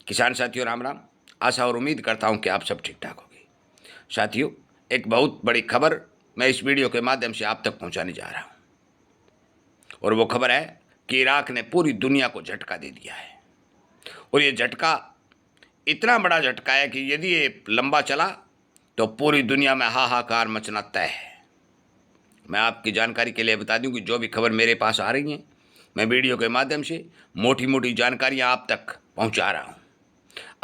किसान साथियों राम राम। आशा और उम्मीद करता हूं कि आप सब ठीक ठाक होंगे। साथियों, एक बहुत बड़ी खबर मैं इस वीडियो के माध्यम से आप तक पहुंचाने जा रहा हूं, और वो खबर है कि इराक ने पूरी दुनिया को झटका दे दिया है। और ये झटका इतना बड़ा झटका है कि यदि ये लंबा चला तो पूरी दुनिया में हाहाकार मचना तय है। मैं आपकी जानकारी के लिए बता दूं कि जो भी खबर मेरे पास आ रही है, मैं वीडियो के माध्यम से मोटी मोटी जानकारियां आप तक पहुंचा रहा हूं,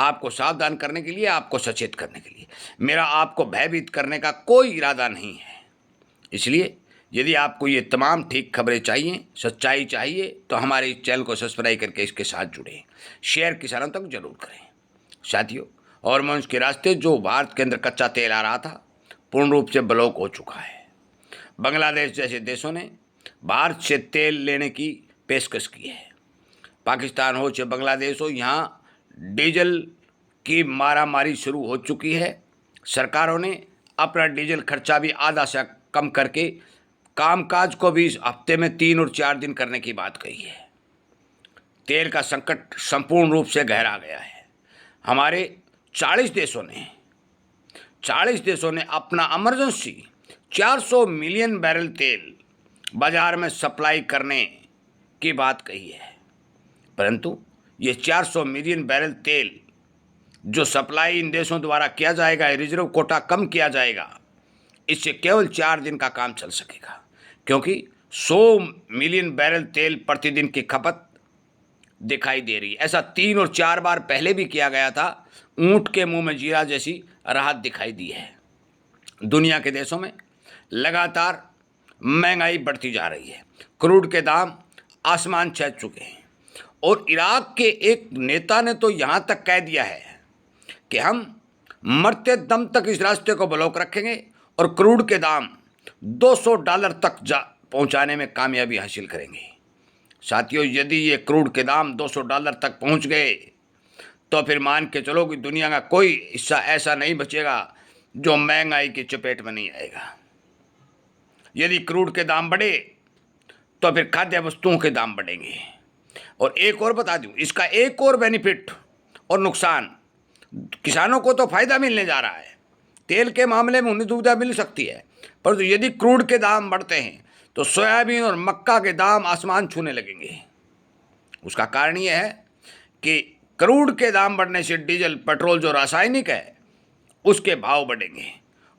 आपको सावधान करने के लिए, आपको सचेत करने के लिए। मेरा आपको भयभीत करने का कोई इरादा नहीं है। इसलिए यदि आपको ये तमाम ठीक खबरें चाहिए, सच्चाई चाहिए, तो हमारे इस चैनल को सब्सक्राइब करके इसके साथ जुड़ें, शेयर किसानों तक जरूर करें। साथियों, हॉर्मोन्स के रास्ते जो भारत के अंदर कच्चा तेल आ रहा था, पूर्ण रूप से ब्लॉक हो चुका है। बांग्लादेश जैसे देशों ने भारत से तेल लेने की पेशकश की है। पाकिस्तान हो चाहे बांग्लादेश हो, यहाँ डीजल की मारामारी शुरू हो चुकी है। सरकारों ने अपना डीजल खर्चा भी आधा से कम करके कामकाज को भी इस हफ्ते में 3 और 4 दिन करने की बात कही है। तेल का संकट संपूर्ण रूप से गहरा गया है। हमारे 40 देशों ने अपना इमरजेंसी 400 मिलियन बैरल तेल बाजार में सप्लाई करने की बात कही है। परंतु ये 400 मिलियन बैरल तेल जो सप्लाई इन देशों द्वारा किया जाएगा, रिजर्व कोटा कम किया जाएगा, इससे केवल 4 दिन का काम चल सकेगा, क्योंकि 100 मिलियन बैरल तेल प्रतिदिन की खपत दिखाई दे रही है। ऐसा 3 और 4 बार पहले भी किया गया था। ऊंट के मुंह में जीरा जैसी राहत दिखाई दी है। दुनिया के देशों में लगातार महंगाई बढ़ती जा रही है। क्रूड के दाम आसमान छू चुके हैं, और इराक के एक नेता ने तो यहाँ तक कह दिया है कि हम मरते दम तक इस रास्ते को ब्लॉक रखेंगे और क्रूड के दाम $200 तक पहुँचाने में कामयाबी हासिल करेंगे। साथियों, यदि ये क्रूड के दाम $200 तक पहुँच गए तो फिर मान के चलो कि दुनिया का कोई हिस्सा ऐसा नहीं बचेगा जो महंगाई की चपेट में नहीं आएगा। यदि क्रूड के दाम बढ़े तो फिर खाद्य वस्तुओं के दाम बढ़ेंगे। और एक और बता दूं, इसका एक और बेनिफिट और नुकसान, किसानों को तो फायदा मिलने जा रहा है। तेल के मामले में उन्हें दुविधा मिल सकती है, परंतु यदि क्रूड के दाम बढ़ते हैं तो सोयाबीन और मक्का के दाम आसमान छूने लगेंगे। उसका कारण यह है कि क्रूड के दाम बढ़ने से डीजल, पेट्रोल जो रासायनिक है, उसके भाव बढ़ेंगे,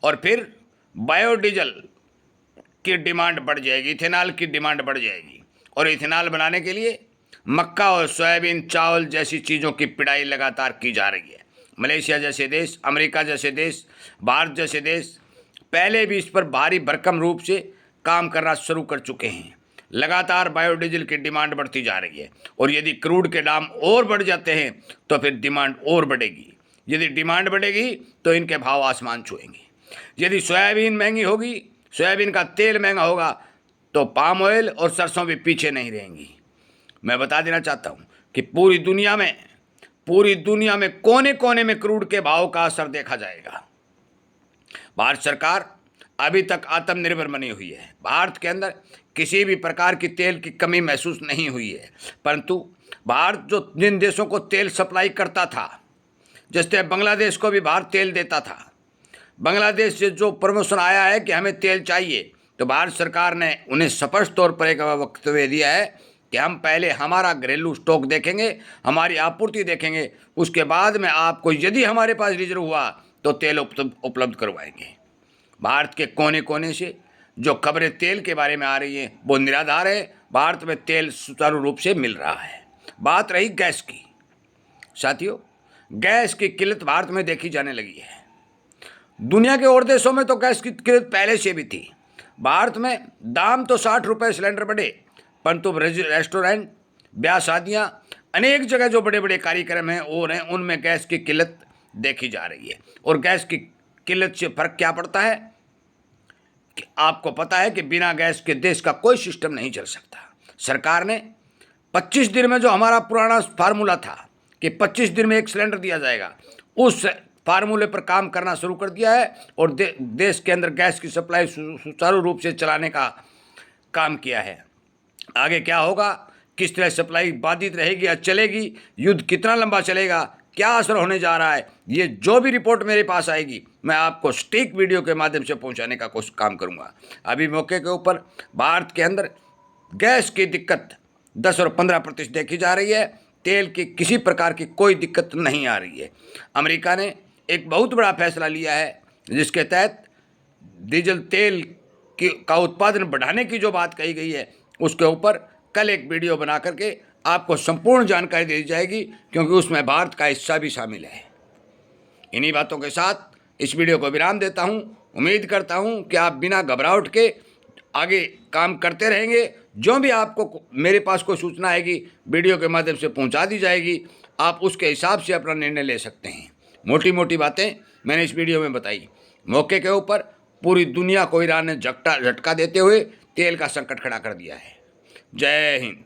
और फिर बायोडीजल की डिमांड बढ़ जाएगी, इथेनॉल की डिमांड बढ़ जाएगी। और इथेनॉल बनाने के लिए मक्का और सोयाबीन, चावल जैसी चीज़ों की पिड़ाई लगातार की जा रही है। मलेशिया जैसे देश, अमेरिका जैसे देश, भारत जैसे देश पहले भी इस पर भारी भरकम रूप से काम करना शुरू कर चुके हैं। लगातार बायोडीजल की डिमांड बढ़ती जा रही है, और यदि क्रूड के दाम और बढ़ जाते हैं तो फिर डिमांड और बढ़ेगी। यदि डिमांड बढ़ेगी तो इनके भाव आसमान छुएंगे। यदि सोयाबीन महंगी होगी, सोयाबीन का तेल महंगा होगा, तो पाम ऑयल और सरसों भी पीछे नहीं रहेंगी। मैं बता देना चाहता हूँ कि पूरी दुनिया में कोने कोने में क्रूड के भाव का असर देखा जाएगा। भारत सरकार अभी तक आत्मनिर्भर बनी हुई है। भारत के अंदर किसी भी प्रकार की तेल की कमी महसूस नहीं हुई है, परंतु भारत जो जिन देशों को तेल सप्लाई करता था, जैसे बांग्लादेश को भी भारत तेल देता था, बांग्लादेश से जो प्रमोशन आया है कि हमें तेल चाहिए, तो भारत सरकार ने उन्हें स्पष्ट तौर पर एक वक्तव्य दिया है कि हम पहले हमारा घरेलू स्टॉक देखेंगे, हमारी आपूर्ति देखेंगे, उसके बाद में आपको यदि हमारे पास रिजर्व हुआ तो तेल उपलब्ध करवाएंगे। भारत के कोने कोने से जो खबरें तेल के बारे में आ रही हैं वो निराधार है। भारत में तेल सुचारू रूप से मिल रहा है। बात रही गैस की। साथियों, गैस की किल्लत भारत में देखी जाने लगी है। दुनिया के और देशों में तो गैस की किल्लत पहले से भी थी। भारत में दाम तो 60 रुपये सिलेंडर बढ़े, परंतु रेस्टोरेंट, ब्याह शादियाँ, अनेक जगह जो बड़े बड़े कार्यक्रम हैं और हैं, उनमें गैस की किल्लत देखी जा रही है। और गैस की किल्लत से फर्क क्या पड़ता है कि आपको पता है कि बिना गैस के देश का कोई सिस्टम नहीं चल सकता। सरकार ने 25 दिन में जो हमारा पुराना फार्मूला था कि 25 दिन में एक सिलेंडर दिया जाएगा, उस फार्मूले पर काम करना शुरू कर दिया है, और देश के अंदर गैस की सप्लाई सुचारू रूप से चलाने का काम किया है। आगे क्या होगा, किस तरह सप्लाई बाधित रहेगी या चलेगी, युद्ध कितना लंबा चलेगा, क्या असर होने जा रहा है, ये जो भी रिपोर्ट मेरे पास आएगी मैं आपको सटीक वीडियो के माध्यम से पहुंचाने का कोशिश काम करूंगा। अभी मौके के ऊपर भारत के अंदर गैस की दिक्कत 10 और 15% देखी जा रही है। तेल की किसी प्रकार की कोई दिक्कत नहीं आ रही है। अमेरिका ने एक बहुत बड़ा फैसला लिया है जिसके तहत डीजल तेल का उत्पादन बढ़ाने की जो बात कही गई है उसके ऊपर कल एक वीडियो बना करके आपको संपूर्ण जानकारी दी जाएगी, क्योंकि उसमें भारत का हिस्सा भी शामिल है। इन्हीं बातों के साथ इस वीडियो को विराम देता हूं। उम्मीद करता हूं कि आप बिना घबराहट के आगे काम करते रहेंगे। जो भी आपको मेरे पास कोई सूचना आएगी वीडियो के माध्यम से पहुंचा दी जाएगी, आप उसके हिसाब से अपना निर्णय ले सकते हैं। मोटी मोटी बातें मैंने इस वीडियो में बताई। मौके के ऊपर पूरी दुनिया को ईरान ने झटका देते हुए तेल का संकट खड़ा कर दिया है। जय हिंद।